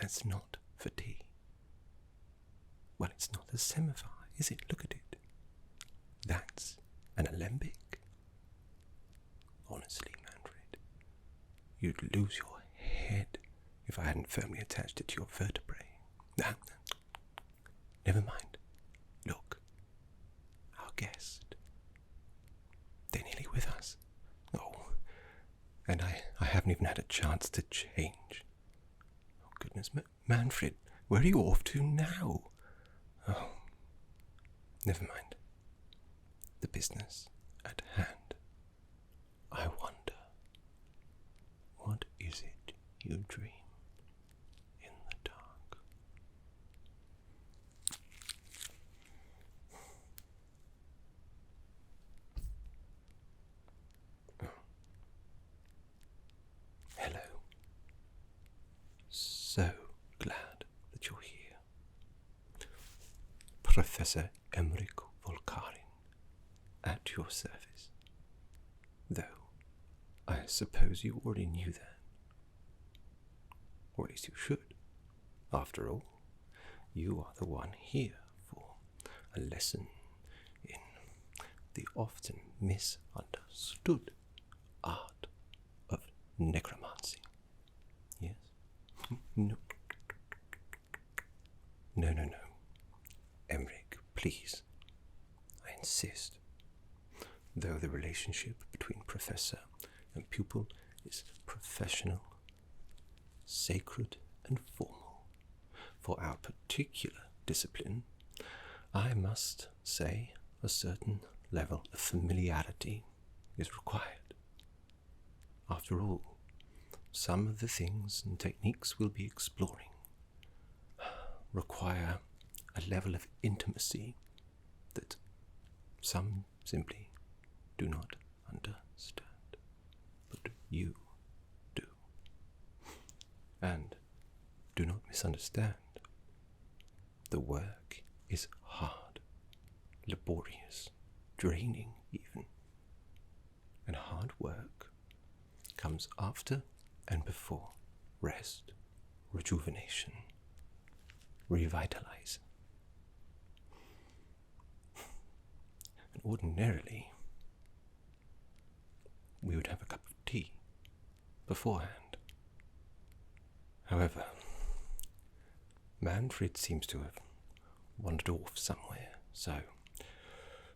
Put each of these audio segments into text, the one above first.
That's not for tea. Well, it's not a semaphore, is it? Look at it. That's an alembic. Honestly, Manfred, you'd lose your head if I hadn't firmly attached it to your vertebrae. Never mind. Look, our guest. They're nearly with us. Oh, and I haven't even had a chance to change. Oh, goodness, Manfred, where are you off to now? Oh, never mind. The business at hand. I wonder, what is it you dream in the dark? Oh. Hello. So glad that you're here. Professor Emmrich Volkarin, at your service. Though, I suppose you already knew that. Or at least you should. After all, you are the one here for a lesson in the often misunderstood art of necromancy. Yes? No. No. Emmrich, please. I insist. Though the relationship between professor and pupil is professional, sacred and formal, for our particular discipline, I must say a certain level of familiarity is required. After all, some of the things and techniques we'll be exploring require a level of intimacy that some simply do not understand, but you do. And do not misunderstand. The work is hard, laborious, draining even. And hard work comes after and before rest, rejuvenation, revitalize. And ordinarily, we would have a cup of tea beforehand. However, Manfred seems to have wandered off somewhere, so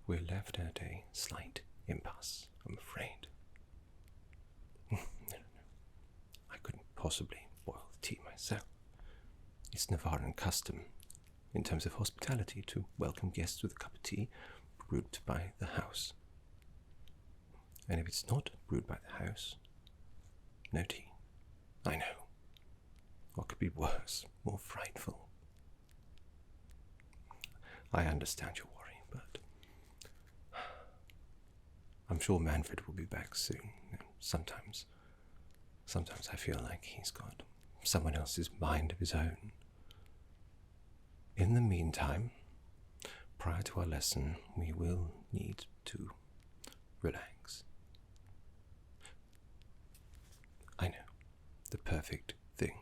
we're left at a slight impasse, I'm afraid. No. I couldn't possibly boil the tea myself. It's Nevarran custom, in terms of hospitality, to welcome guests with a cup of tea brewed by the house. And if it's not brewed by the house, no tea. I know. What could be worse, more frightful? I understand your worry, but I'm sure Manfred will be back soon. Sometimes I feel like he's got someone else's mind of his own. In the meantime, prior to our lesson, we will need to relax. I know, the perfect thing.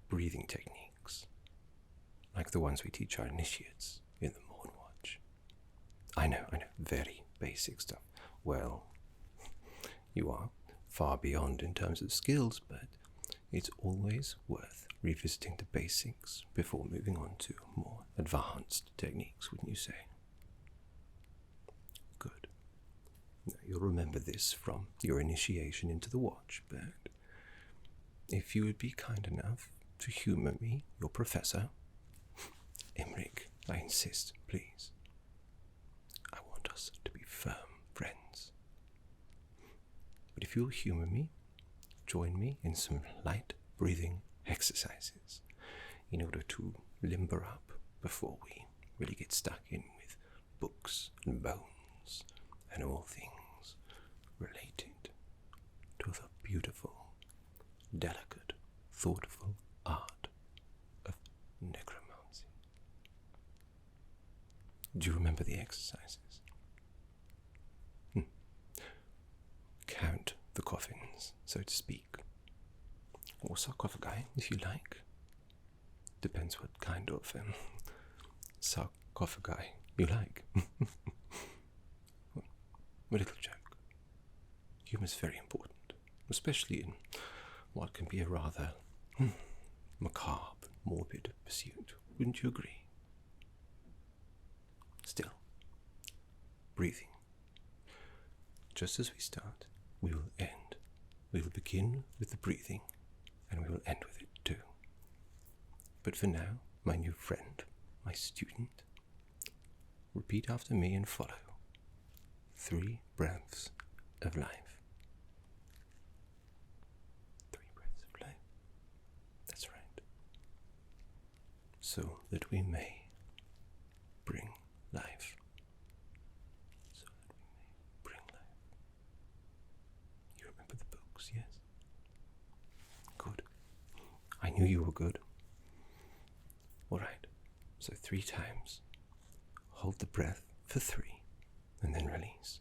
Breathing techniques, like the ones we teach our initiates in the Morn Watch. I know, very basic stuff. Well, you are far beyond in terms of skills, but it's always worth revisiting the basics before moving on to more advanced techniques, wouldn't you say? Good. Now, you'll remember this from your initiation into the Watch, but if you would be kind enough to humour me, your professor, Emmrich, I insist, please. I want us to be firm friends. But if you'll humour me, join me in some light breathing exercises in order to limber up before we really get stuck in with books and bones and all things related to the beautiful, delicate, thoughtful art of necromancy. Do you remember the exercises? Count the coffins, so to speak, or sarcophagi, if you like, Depends what kind of sarcophagi you like. A little joke. Humour's very important, especially in what can be a rather macabre, morbid pursuit. Wouldn't you agree? Still, breathing. Just as we start, we will end. We will begin with the breathing, and we will end with it too. But for now, my new friend, my student, repeat after me and follow. 3 breaths of life. 3 breaths of life. That's right. So that we may bring life. So that we may bring life. You remember the books, yes? Good. I knew you were good. All right. So 3 times. Hold the breath for 3 and then release.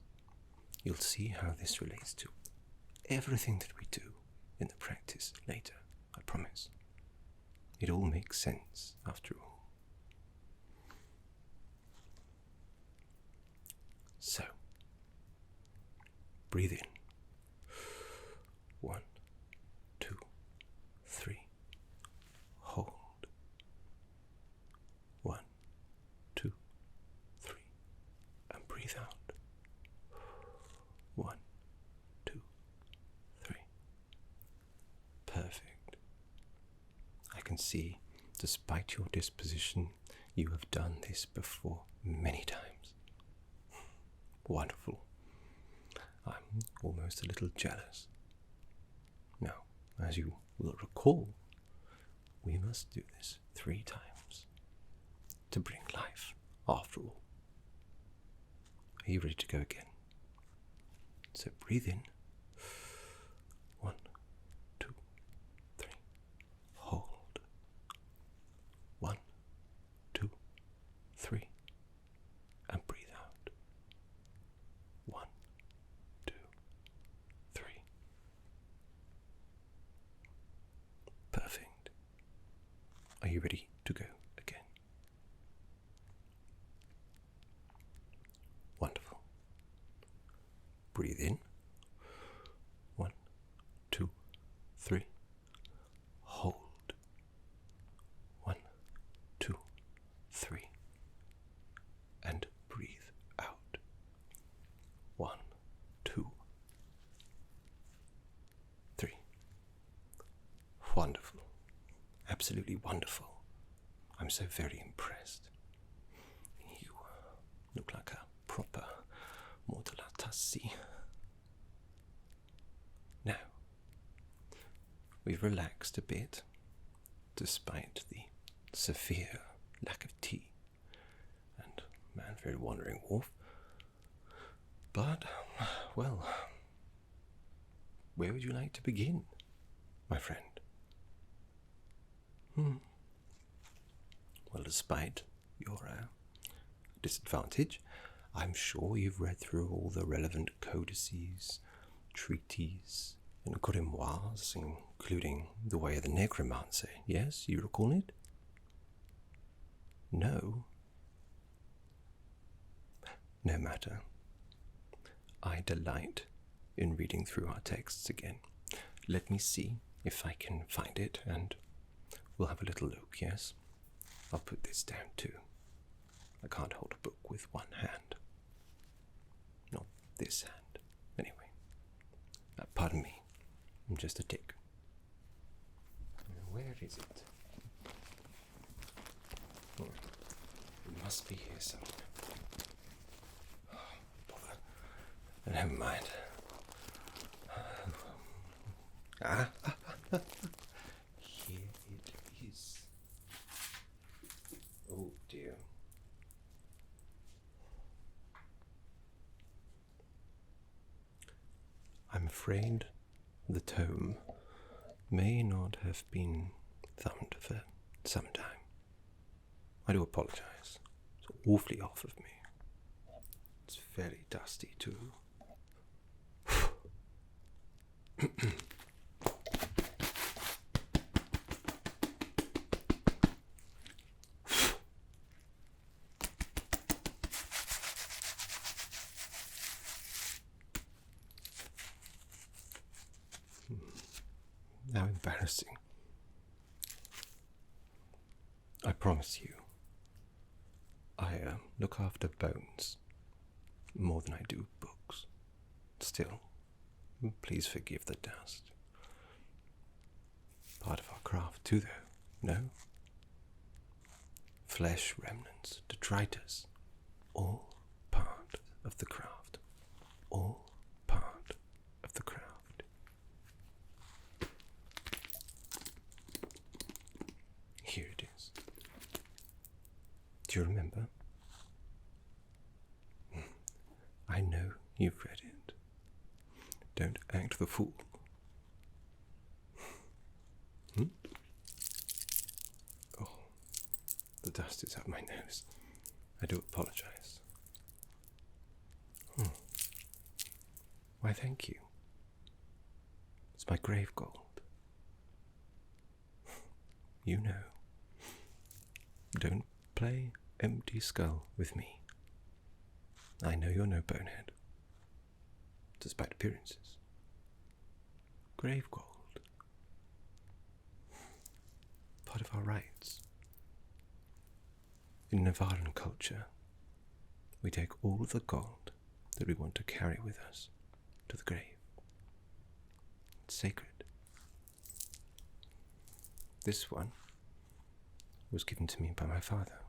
You'll see how this relates to everything that we do in the practice later, I promise. It all makes sense after all. So, breathe in. 1, 2, 3. Hold. 1, 2, 3. And breathe out. 1, 2, 3. Perfect. I can see, despite your disposition, you have done this before many times. Wonderful. I'm almost a little jealous. Now, as you will recall, we must do this 3 times to bring life, after all. Are you ready to go again? So breathe in. 1, 2, 3. Hold. 1, 2, 3. And breathe out. 1, 2, 3. Perfect. Are you ready to go again? Wonderful. Breathe in. 1, 2, 3. Hold. 1, 2, 3. And breathe out. 1, 2, 3. Wonderful. Absolutely wonderful. I'm so very impressed. You look like a proper modelatasi. Now, we've relaxed a bit, despite the severe lack of tea and man very wandering wolf. But, well, where would you like to begin, my friend? Well, despite your disadvantage, I'm sure you've read through all the relevant codices, treaties, and grimoires, including The Way of the Necromancy. Yes, you recall it? No? No matter. I delight in reading through our texts again. Let me see if I can find it, and we'll have a little look, yes? I'll put this down too. I can't hold a book with one hand. Not this hand, anyway. Pardon me, I'm just a tick. Where is it? It must be here somewhere. Oh, bother. Never mind. Here it is. Oh dear. I'm afraid the tome may not have been thumbed for some time. I do apologize. It's awfully off of me. It's very dusty too. How embarrassing. I promise you, I look after bones more than I do books. Still, please forgive the dust. Part of our craft too, though, no? Flesh remnants, detritus, all part of the craft. All part of the craft. Here it is. Do you remember? I know you've read it. Don't act the fool. Oh, the dust is up my nose. I do apologize. Why, thank you. It's my grave gold. You know. Don't play empty skull with me. I know you're no bonehead, despite appearances. Grave gold. Part of our rites. In Nevarran culture, we take all of the gold that we want to carry with us to the grave. It's sacred. This one was given to me by my father.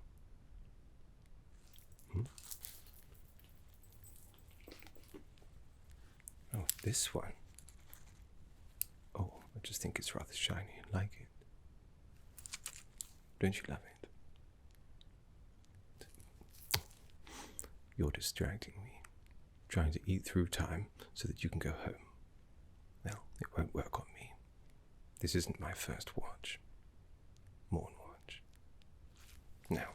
Oh, this one. Oh, I just think it's rather shiny and like it. Don't you love it? You're distracting me, trying to eat through time so that you can go home. Well, it won't work on me. This isn't my first watch. Morn watch. Now,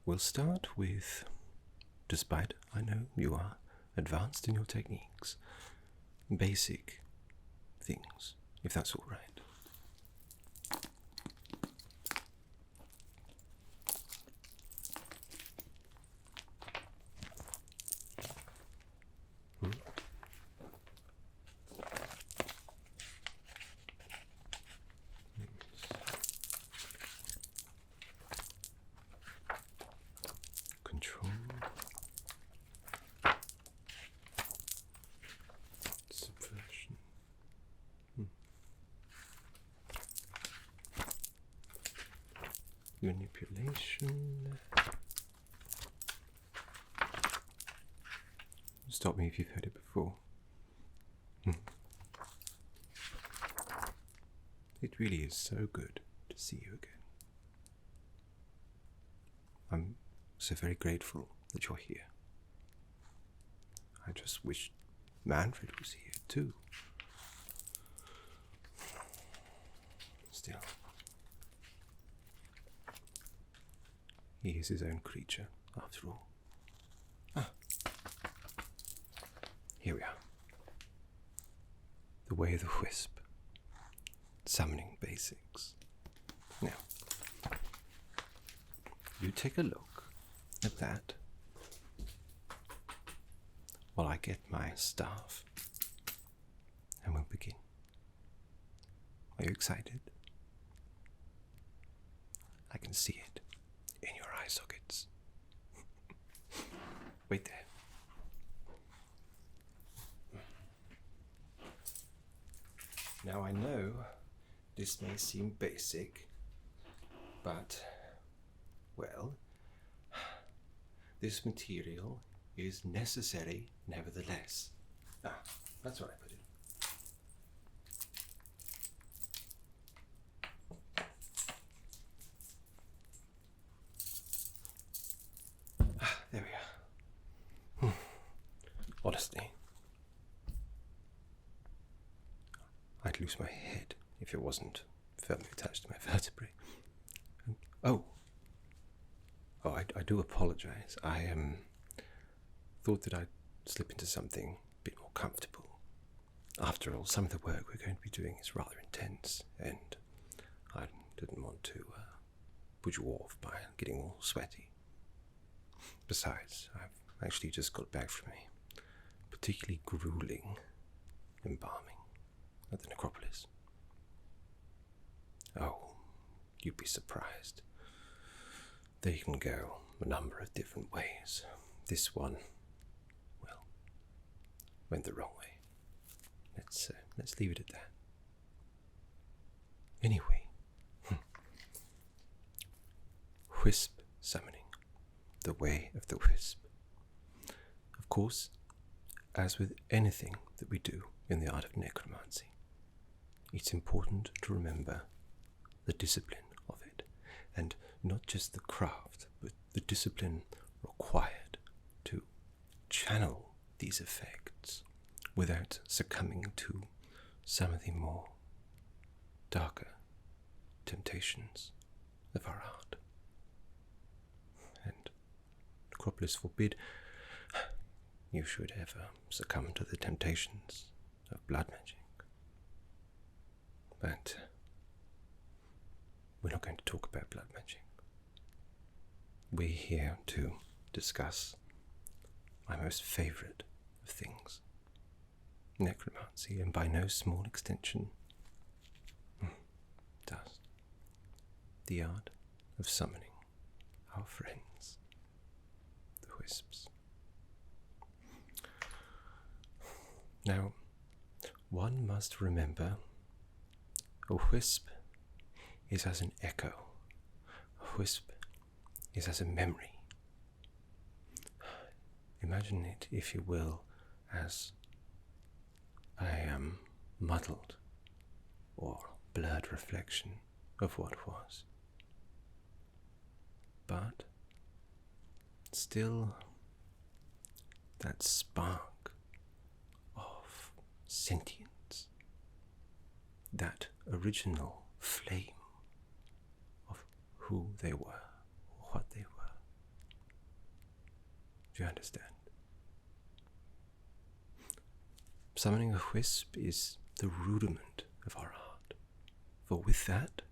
we'll start with, despite I know you are advanced in your techniques, basic things, if that's all right. Control. Subversion. Manipulation. Stop me if you've heard it before. It really is so good to see you again. I'm so very grateful that you're here. I just wish Manfred was here too. Still, he is his own creature, after all. Here we are. The way of the wisp. Summoning basics. Now, you take a look at that while I get my staff and we'll begin. Are you excited? I can see it in your eye sockets. Wait there. Now I know this may seem basic, but, well, this material is necessary nevertheless. That's what I put in. There we are. Honestly, I'd lose my head if it wasn't firmly attached to my vertebrae. I do apologize. I thought that I'd slip into something a bit more comfortable. After all, some of the work we're going to be doing is rather intense, and I didn't want to put you off by getting all sweaty. Besides, I've actually just got back from a particularly grueling embalming at the necropolis? Oh, you'd be surprised. They can go a number of different ways. This one, well, went the wrong way. Let's leave it at that. Anyway, wisp summoning, the way of the wisp. Of course, as with anything that we do in the art of necromancy, it's important to remember the discipline of it, and not just the craft, but the discipline required to channel these effects without succumbing to some of the more darker temptations of our art. And Necropolis forbid you should ever succumb to the temptations of blood magic. But we're not going to talk about blood magic. We're here to discuss my most favourite of things, necromancy, and by no small extension, dust. The art of summoning our friends, the wisps. Now, one must remember a wisp is as an echo. A wisp is as a memory. Imagine it, if you will, as a muddled or blurred reflection of what was. But still, that spark of sentience, that original flame of who they were, or what they were. Do you understand? Summoning a wisp is the rudiment of our art, for with that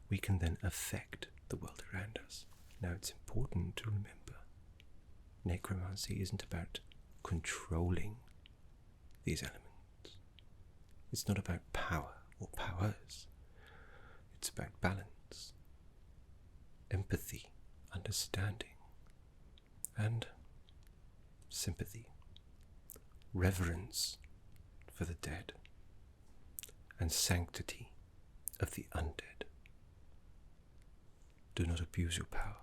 we can then affect the world around us. Now it's important to remember, necromancy isn't about controlling these elements. It's not about power or powers. It's about balance, empathy, understanding, and sympathy, reverence for the dead, and sanctity of the undead. Do not abuse your power,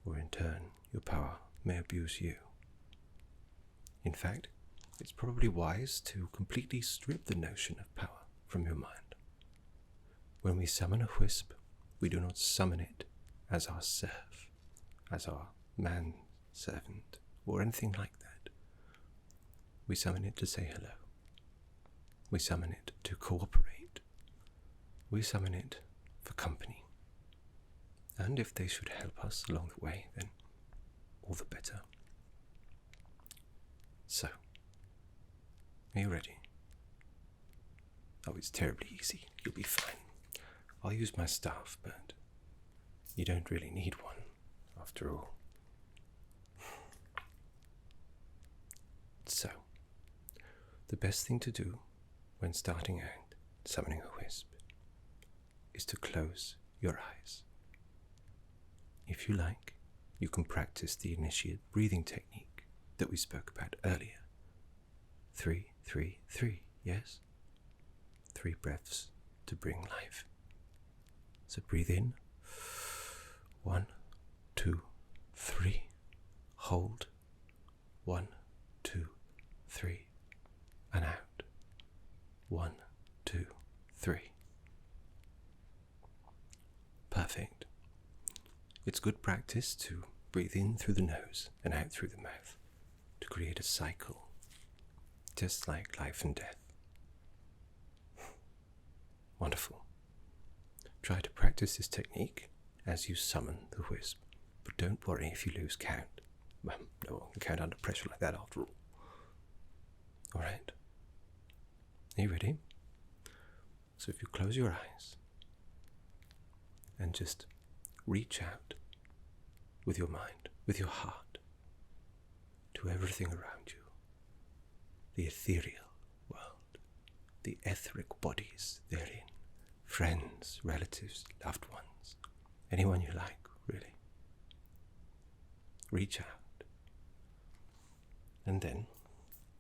or in turn your power may abuse you. In fact, it's probably wise to completely strip the notion of power from your mind. When we summon a wisp, we do not summon it as our serf, as our manservant, or anything like that. We summon it to say hello. We summon it to cooperate. We summon it for company. And if they should help us along the way, then all the better. So, are you ready? Oh, it's terribly easy. You'll be fine. I'll use my staff, but you don't really need one, after all. So, the best thing to do when starting out summoning a wisp is to close your eyes. If you like, you can practice the initiate breathing technique that we spoke about earlier. 3, 3, 3, yes? 3 breaths to bring life. So breathe in. 1, 2, 3. Hold. 1, 2, 3. And out. 1, 2, 3. Perfect. It's good practice to breathe in through the nose and out through the mouth to create a cycle, just like life and death. Wonderful. Try to practice this technique as you summon the wisp, but don't worry if you lose count. Well, no one can count under pressure like that after all. Alright? Are you ready? So if you close your eyes and just reach out with your mind, with your heart, to everything around you, the ethereal, the etheric bodies therein. Friends, relatives, loved ones. Anyone you like, really. Reach out. And then,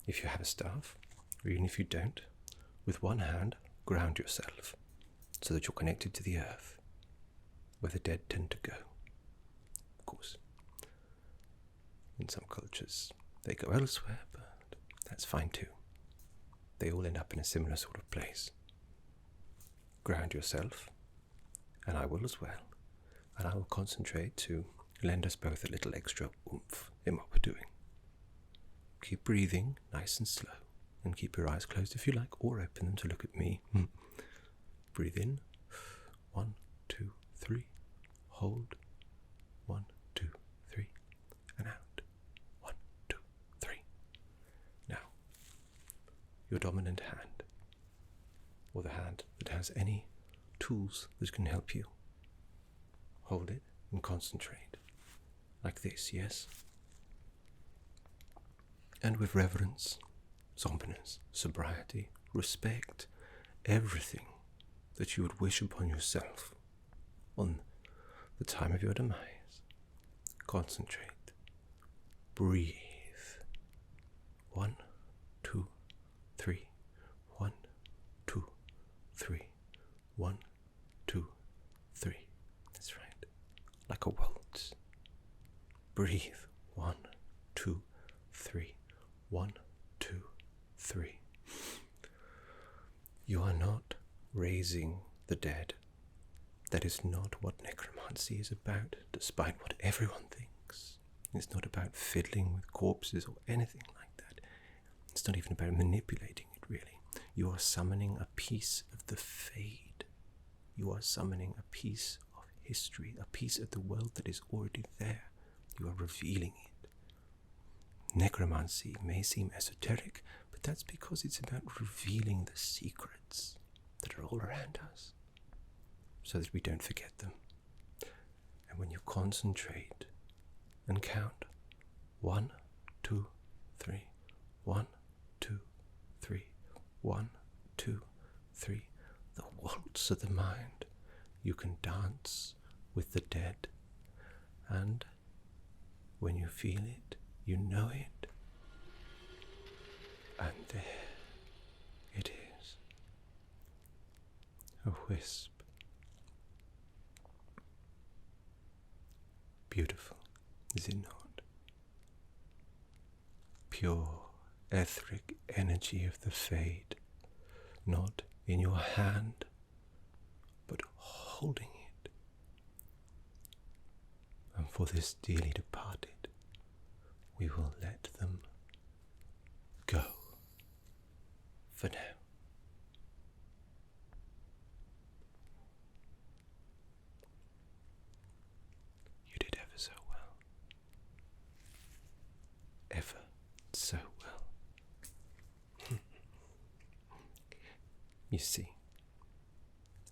if you have a staff, or even if you don't, with one hand, ground yourself so that you're connected to the earth, where the dead tend to go. Of course, in some cultures, they go elsewhere, but that's fine too. They all end up in a similar sort of place. Ground yourself, and I will as well, and I will concentrate to lend us both a little extra oomph in what we're doing. Keep breathing nice and slow, and keep your eyes closed if you like, or open them to look at me. Breathe in. 1, 2, 3. Hold. 1, 2, 3. And out. 1, 2, 3. Now, your dominant hand, or the hand that has any tools that can help you. Hold it and concentrate. Like this, yes? And with reverence, somberness, sobriety, respect, everything that you would wish upon yourself on the time of your demise. Concentrate. Breathe. 1, 2, 3. 1, 2, 3. 1, 2, 3. That's right. Like a waltz. Breathe. 1, 2, 3. 1, 2, 3. You are not raising the dead. That is not what necromancy is about, despite what everyone thinks. It's not about fiddling with corpses or anything like that. It's not even about manipulating it, really. You are summoning a piece of the fade. You are summoning a piece of history, a piece of the world that is already there. You are revealing it. Necromancy may seem esoteric, but that's because it's about revealing the secrets that are all around us, so that we don't forget them. And when you concentrate and count 1, 2, 3, 1, 2, 3, 1, 2, 3, the waltz of the mind, you can dance with the dead, and when you feel it, you know it, and there it is, a wisp. Beautiful, is it not? Pure, etheric energy of the fade, not in your hand, but holding it. And for this dearly departed, we will let them go for now. You did ever so well. Ever so well. You see,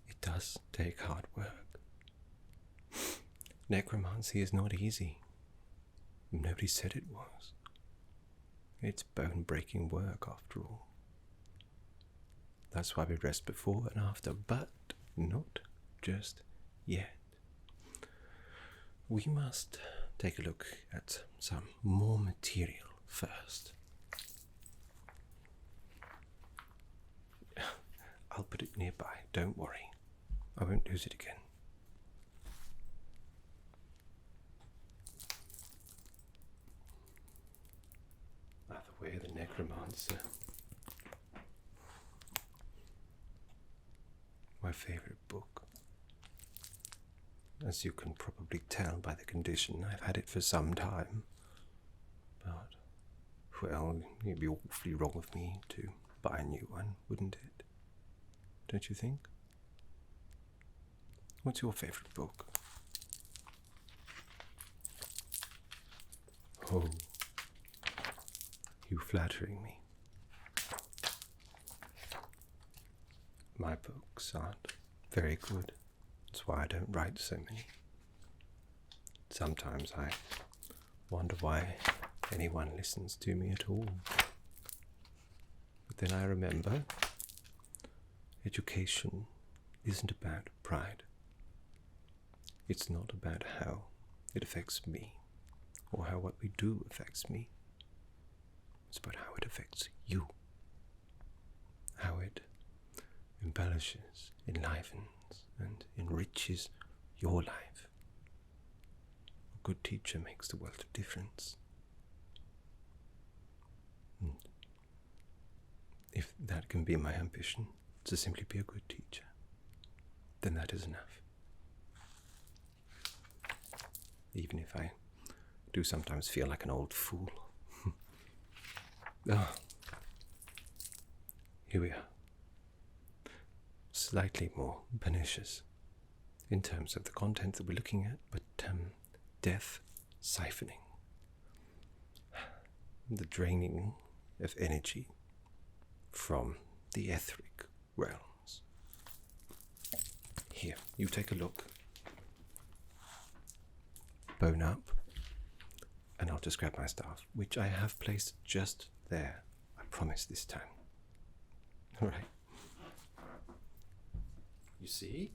it does take hard work. Necromancy is not easy. Nobody said it was. It's bone-breaking work, after all. That's why we rest before and after, but not just yet. We must take a look at some more material first. I'll put it nearby, don't worry. I won't lose it again. The Way of the Necromancer. My favourite book. As you can probably tell by the condition, I've had it for some time. But, well, it'd be awfully wrong of me to buy a new one, wouldn't it? Don't you think? What's your favourite book? Oh, you flattering me. My books aren't very good. That's why I don't write so many. Sometimes I wonder why anyone listens to me at all. But then I remember education isn't about pride. It's not about how it affects me, or how what we do affects me. It's about how it affects you. How it embellishes, enlivens, and enriches your life. A good teacher makes the world of difference. And if that can be my ambition, to simply be a good teacher, then that is enough. Even if I do sometimes feel like an old fool. Ah, here we are. Slightly more pernicious in terms of the content that we're looking at, but death siphoning. The draining of energy from the etheric realms. Here, you take a look. Bone up, and I'll just grab my staff, which I have placed just there. I promise this time. All right. You see?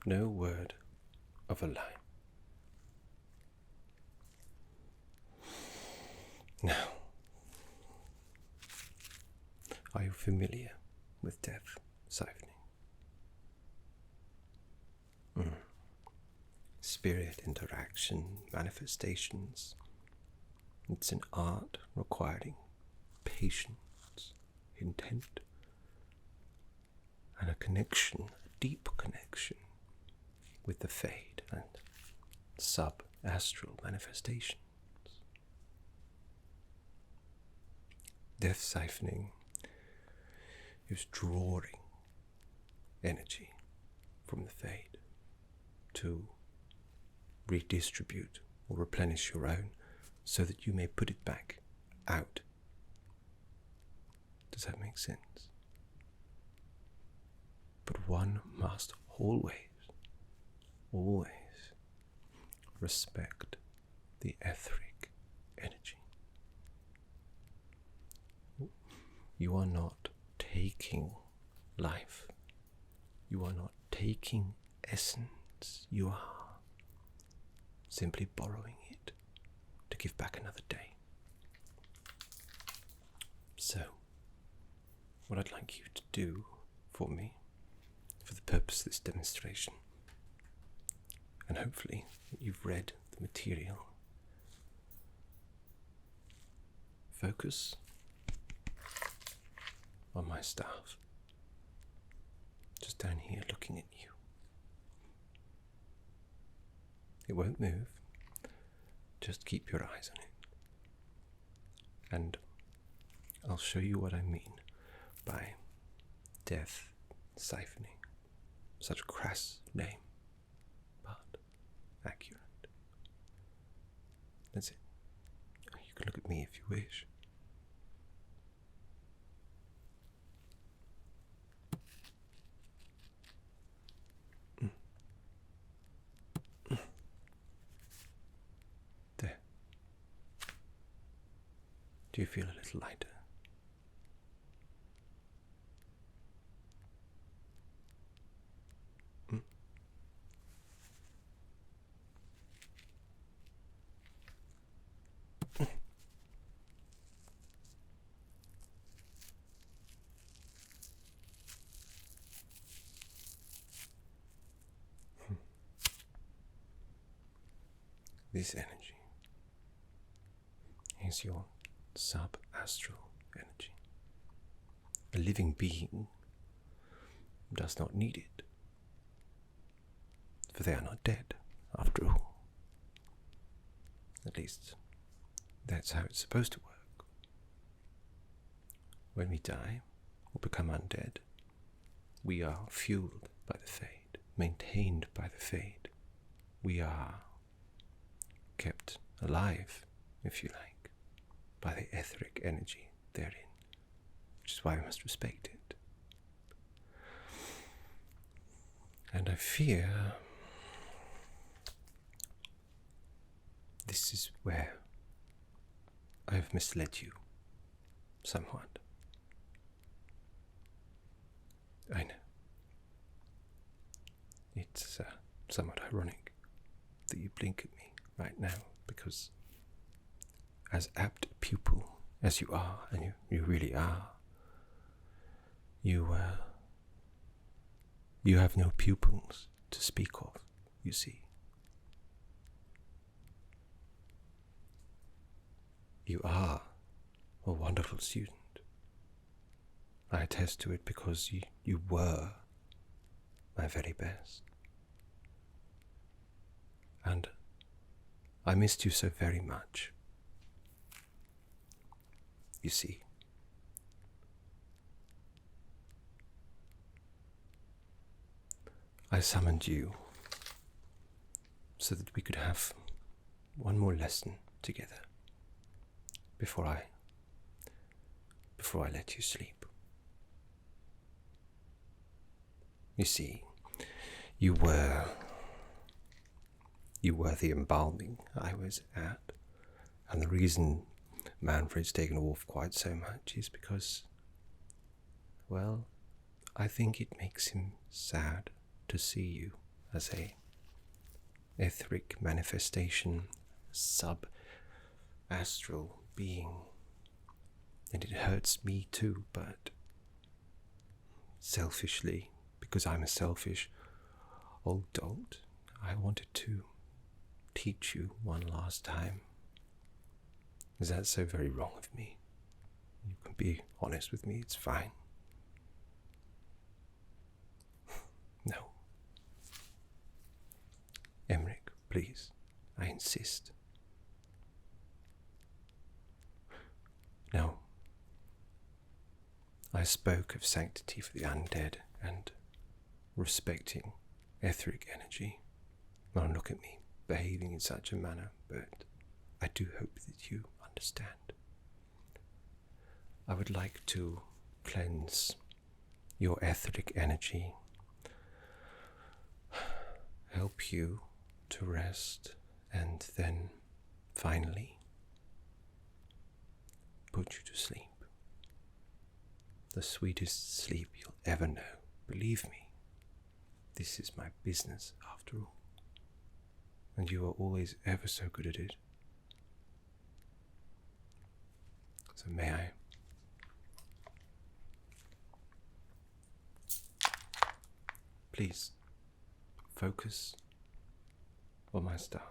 No word of a lie. Now, are you familiar with death siphoning? Spirit interaction, manifestations. It's an art requiring patience, intent, and a connection, a deep connection with the Fade and sub-astral manifestations. Death siphoning is drawing energy from the Fade to redistribute or replenish your own so that you may put it back out. Does that make sense? But one must always respect the etheric energy. You are not taking life. You are not taking essence. You are simply borrowing it to give back another day. So, what I'd like you to do for me, for the purpose of this demonstration, and hopefully you've read the material, focus on my staff, just down here looking at you. It won't move, just keep your eyes on it. And I'll show you what I mean by death siphoning. Such a crass name, but accurate. That's it. You can look at me if you wish. There. Do you feel a little lighter? This energy is your sub-astral energy. A living being does not need it, for they are not dead, after all. At least, that's how it's supposed to work. When we die, or become undead, we are fueled by the Fade, maintained by the Fade. We are kept alive, if you like, by the etheric energy therein, which is why we must respect it. And I fear this is where I have misled you somewhat. I know. It's somewhat ironic that you blink at me right now, because as apt a pupil as you are, and you really are, you have no pupils to speak of, you see. You are a wonderful student. I attest to it because you were my very best. And I missed you so very much. You see, I summoned you so that we could have one more lesson together before I let you sleep. You see, you were the embalming I was at, and the reason Manfred's taken off quite so much is because, well, I think it makes him sad to see you as a etheric manifestation, sub-astral being. And it hurts me too, but selfishly, because I'm a selfish old dolt, I wanted to teach you one last time. Is that so very wrong of me? You can be honest with me, it's fine. No. Emmrich, please, I insist. Now, I spoke of sanctity for the undead and respecting etheric energy. Don't look at me behaving in such a manner, but I do hope that you understand. I would like to cleanse your etheric energy, help you to rest, and then finally put you to sleep. The sweetest sleep you'll ever know. Believe me, this is my business after all. And you are always ever so good at it. So may I? Please, focus on my staff.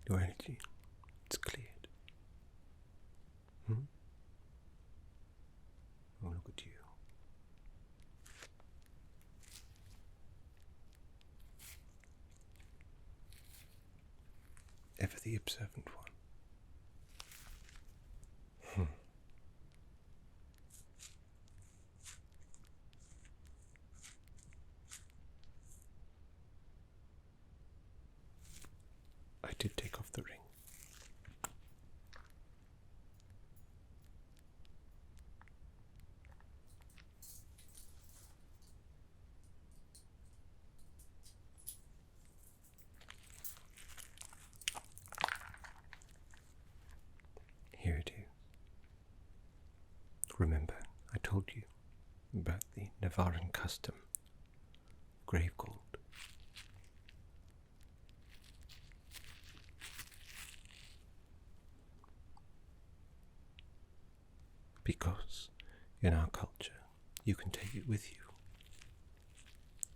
Your energy, it's cleared. Oh, look at you. Ever the observant one. I did take off the ring. Here it is. Remember, I told you about the Nevarran custom, grave gold. Because in our culture, you can take it with you.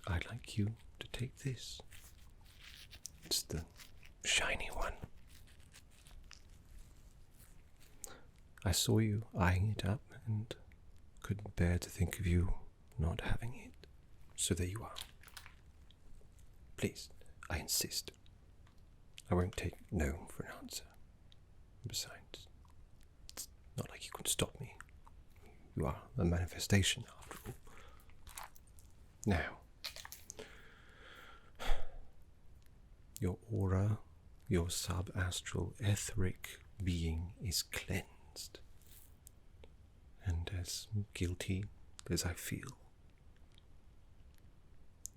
I'd like you to take this. It's the shiny one. I saw you eyeing it up and couldn't bear to think of you not having it. So there you are. Please, I insist. I won't take no for an answer. Besides, it's not like you can stop me. You are a manifestation, after all. Now, your aura, your sub-astral etheric being is cleansed. And as guilty as I feel,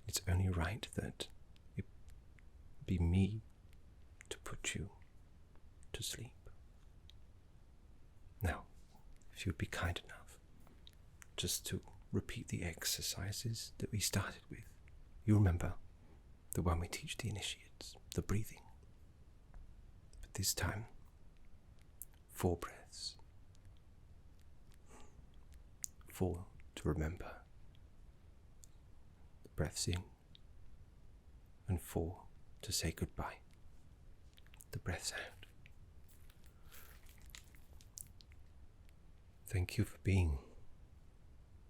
it's only right that it be me to put you to sleep. Now, if you would be kind enough just to repeat the exercises that we started with. You remember the one we teach the initiates, the breathing. But this time, 4 breaths. 4 to remember. The breaths in. And 4 to say goodbye. The breaths out. Thank you for being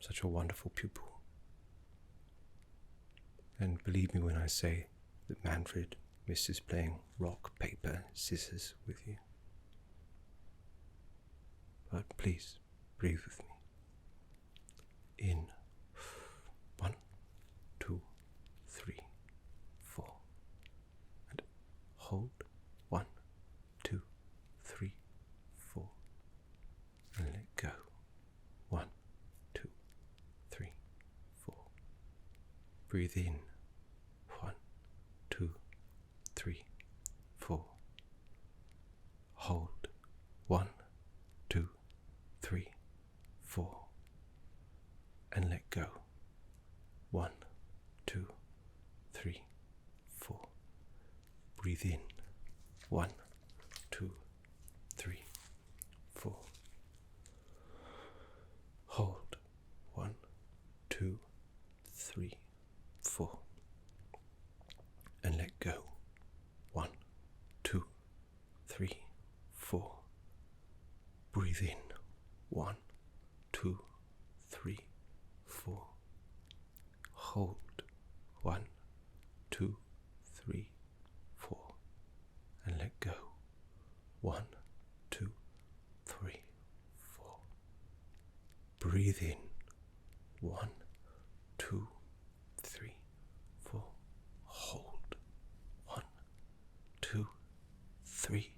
such a wonderful pupil. And believe me when I say that Manfred misses playing rock, paper, scissors with you. But please, breathe with me. In. 1, 2, 3, 4. And hold. 1, 2, 3, 4. And let go. 1, 2, 3, 4. Breathe in. 1, 2, 3, 4. Hold. 1, 2, 3, 4. And let go. 1, 2, 3, 4. Breathe in. 1, 2, 3, 4. Hold. 1, 2, 3, 4. And let go. 1, 2, 3, 4. Breathe in. 1, 2, 3, 4. Hold. 1, 2, 3, 4. And let go. 1, 2, 3, 4. Breathe in. 1, 2, 3, 4. Hold. 1, 2, 3,